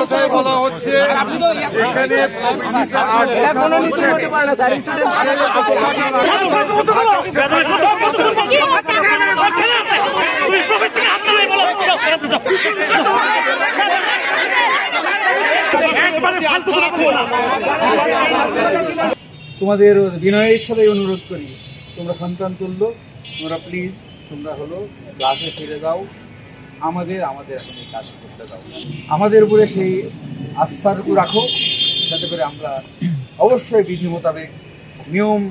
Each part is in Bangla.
কথাই বলা হচ্ছে এখানে তোমাদের বিনয়ের সাথে অনুরোধ করি, তোমরা সন্তান তুল্য, তোমরা প্লিজ তোমরা হলো ক্লাসে ফিরে যাও, আমাদের এখন এই কাজ করতে দাও। আমাদের উপরে সেই আস্থাটুকু রাখো যাতে করে আমরা অবশ্যই বিধি মোতাবেক নিয়ম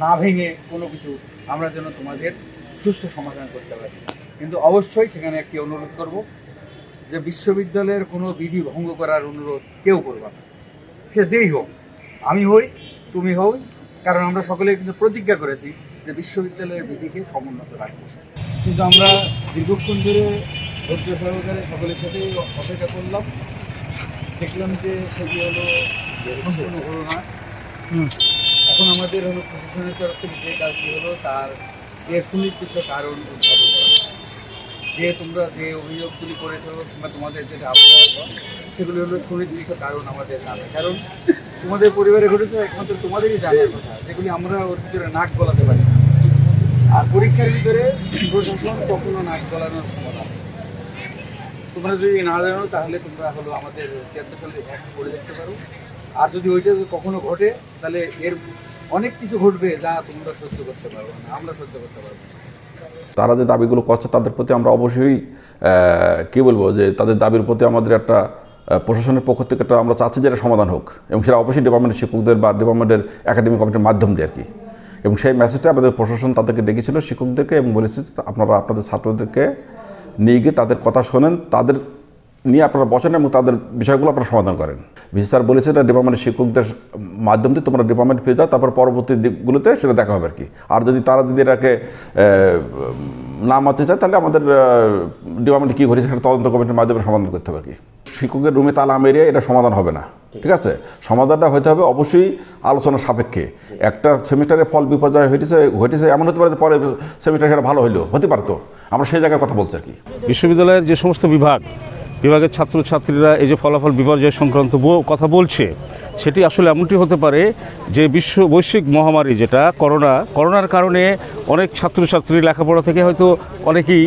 না ভেঙে কোনো কিছু আমরা যেন তোমাদের সুষ্ঠু সমাধান করতে পারি। কিন্তু অবশ্যই সেখানে একটি অনুরোধ করব যে বিশ্ববিদ্যালয়ের কোনো বিধি ভঙ্গ করার অনুরোধ কেউ করবা না, সে যেই হোক, আমি হই তুমি হই, কারণ আমরা সকলে কিন্তু প্রতিজ্ঞা করেছি যে বিশ্ববিদ্যালয়ের বিধিকে সমুন্নত রাখবো। কিন্তু আমরা দীর্ঘক্ষণ ধরে ধৈর্য সহকারে সকলের সাথেই অপেক্ষা করলাম, দেখলাম যে সেটি হলো কোনো হলো না। এখন আমাদের হলো প্রশাসনের তরফ থেকে যে কাজটি হলো তার এর সুনির্দিষ্ট কারণ উদ্ভাবন করা, যে তোমরা যে অভিযোগগুলি করেছো কিংবা তোমাদের যেটা আবহাওয়া সেগুলি হলো সুনির্দিষ্ট কারণ আমাদের জানা, কারণ তোমাদের পরিবারে ঘটেছে একমাত্র তোমাদেরই জানার কথা, যেগুলি আমরা ওর ভিতরে নাক গলাতে পারি না। আর পরীক্ষার ভিতরে প্রশাসন কখনো নাক গলানোর ক্ষমতা, তোমরা যদি না জানো তাহলে তোমরা হলো আমাদের ৭৩ সালে অ্যাক্ট করে দেখতে পারো। আর যদি ওইটা কখনো ঘটে তাহলে এর অনেক কিছু ঘটবে যা তোমরা সহ্য করতে পারবো না, আমরা সহ্য করতে পারবো না। তারা যে দাবিগুলো করছে তাদের প্রতি আমরা অবশ্যই কী বলবো যে তাদের দাবির প্রতি আমাদের একটা প্রশাসনের পক্ষ থেকে একটা আমরা চাচ্ছি যে এটা সমাধান হোক, এবং সেটা অবশ্যই ডিপার্টমেন্টের শিক্ষকদের বা ডিপার্টমেন্টের একাডেমিক কমিটির মাধ্যম দিয়ে আর কি। এবং সেই মেসেজটা আমাদের প্রশাসন তাদেরকে ডেকেছিল শিক্ষকদেরকে, এবং বলেছে আপনারা আপনাদের ছাত্রদেরকে নিয়ে গিয়ে তাদের কথা শোনেন, তাদের নিয়ে আপনারা বসেন এবং তাদের বিষয়গুলো আপনারা সমাধান করেন। ভিসি স্যার বলেছেন ডিপার্টমেন্টের শিক্ষকদের মাধ্যম দিয়ে তোমরা ডিপার্টমেন্ট পেয়ে যাও, তারপর পরবর্তী দিকগুলোতে সেটা দেখা হবে আর কি। আর যদি তারা যদি এটাকে না মানতে চায় তাহলে আমাদের ডিপার্টমেন্টে কী ঘটেছে সেটা তদন্ত কমিটির মাধ্যমে সমাধান করতে হবে আর কি। শিক্ষকের রুমে তালা মেরিয়ে এটা সমাধান হবে না, ঠিক আছে? সমাধানটা হতে হবে অবশ্যই আলোচনা সাপেক্ষে। একটা সেমিস্টারের ফল বিপর্যয় ঘটেছে এমন হতে পারে যে পরে সেমিস্টার সেটা ভালো হতে পারতো, আমরা সেই জায়গায় কথা বলছি আর কি। বিশ্ববিদ্যালয়ের যে সমস্ত বিভাগের ছাত্রছাত্রীরা এই যে ফলাফল বিপর্যয় সংক্রান্ত কথা বলছে, সেটি আসলে এমনটি হতে পারে যে বৈশ্বিক মহামারী যেটা করোনার কারণে অনেক ছাত্রছাত্রী লেখাপড়া থেকে হয়তো অনেকেই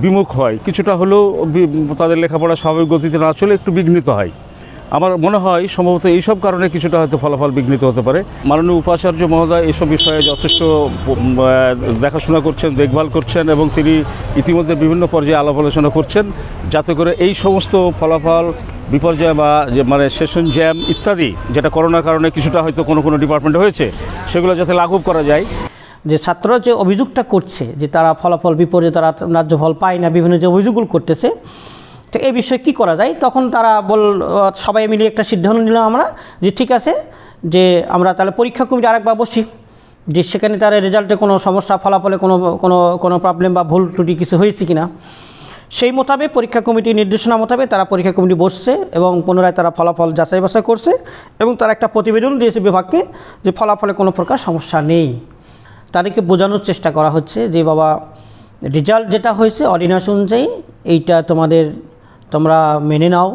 বিমুখ হয়, কিছুটা হলেও তাদের লেখাপড়া স্বাভাবিক গতিতে না চলে একটু বিঘ্নিত হয়। আমার মনে হয় সম্ভবত এইসব কারণে কিছুটা হয়তো ফলাফল বিঘ্নিত হতে পারে। মাননীয় উপাচার্য মহোদয় এইসব বিষয়ে যথেষ্ট দেখাশোনা করছেন, দেখভাল করছেন, এবং তিনি ইতিমধ্যে বিভিন্ন পর্যায়ে আলাপ আলোচনা করছেন যাতে করে এই সমস্ত ফলাফল বিপর্যয় বা যে সেশন জ্যাম ইত্যাদি যেটা করোনার কারণে কিছুটা হয়তো কোনো ডিপার্টমেন্টে হয়েছে সেগুলো যাতে লাঘব করা যায়। যে ছাত্ররা যে অভিযোগটা করছে যে তারা ফলাফল বিপর্যয়, তারা ন্যায্য ফল পায় না, বিভিন্ন যে অভিযোগগুলো করতেছে, তো এই বিষয়ে কী করা যায়, তখন তারা সবাই মিলে একটা সিদ্ধান্ত নিলাম আমরা যে ঠিক আছে যে আমরা তাহলে পরীক্ষা কমিটি আরেকবার বসি, যে সেখানে তার রেজাল্টে কোনো সমস্যা, ফলাফলে কোনো প্রবলেম বা ভুল ত্রুটি কিছু হয়েছে কিনা, সেই মোতাবেক পরীক্ষা কমিটির নির্দেশনা মোতাবেক তারা পরীক্ষা কমিটি বসছে এবং পুনরায় তারা ফলাফল যাচাই বাছাই করছে এবং তারা একটা প্রতিবেদন দিয়েছে বিভাগকে যে ফলাফলে কোনো প্রকার সমস্যা নেই। তাদেরকে বোঝানোর চেষ্টা করা হচ্ছে যে বাবা রেজাল্ট যেটা হয়েছে অর্ডিন্যান্স অনুযায়ী এইটা তোমরা মেনে নাও।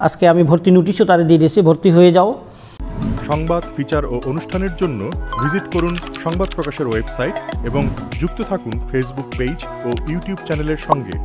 আজকে আমি ভর্তি নোটিশও তাদের দিয়ে দিয়েছি, ভর্তি হয়ে যাও। সংবাদ, ফিচার ও অনুষ্ঠানের জন্য ভিজিট করুন সংবাদ প্রকাশের ওয়েবসাইট এবং যুক্ত থাকুন ফেসবুক পেজ ও ইউটিউব চ্যানেলের সঙ্গে।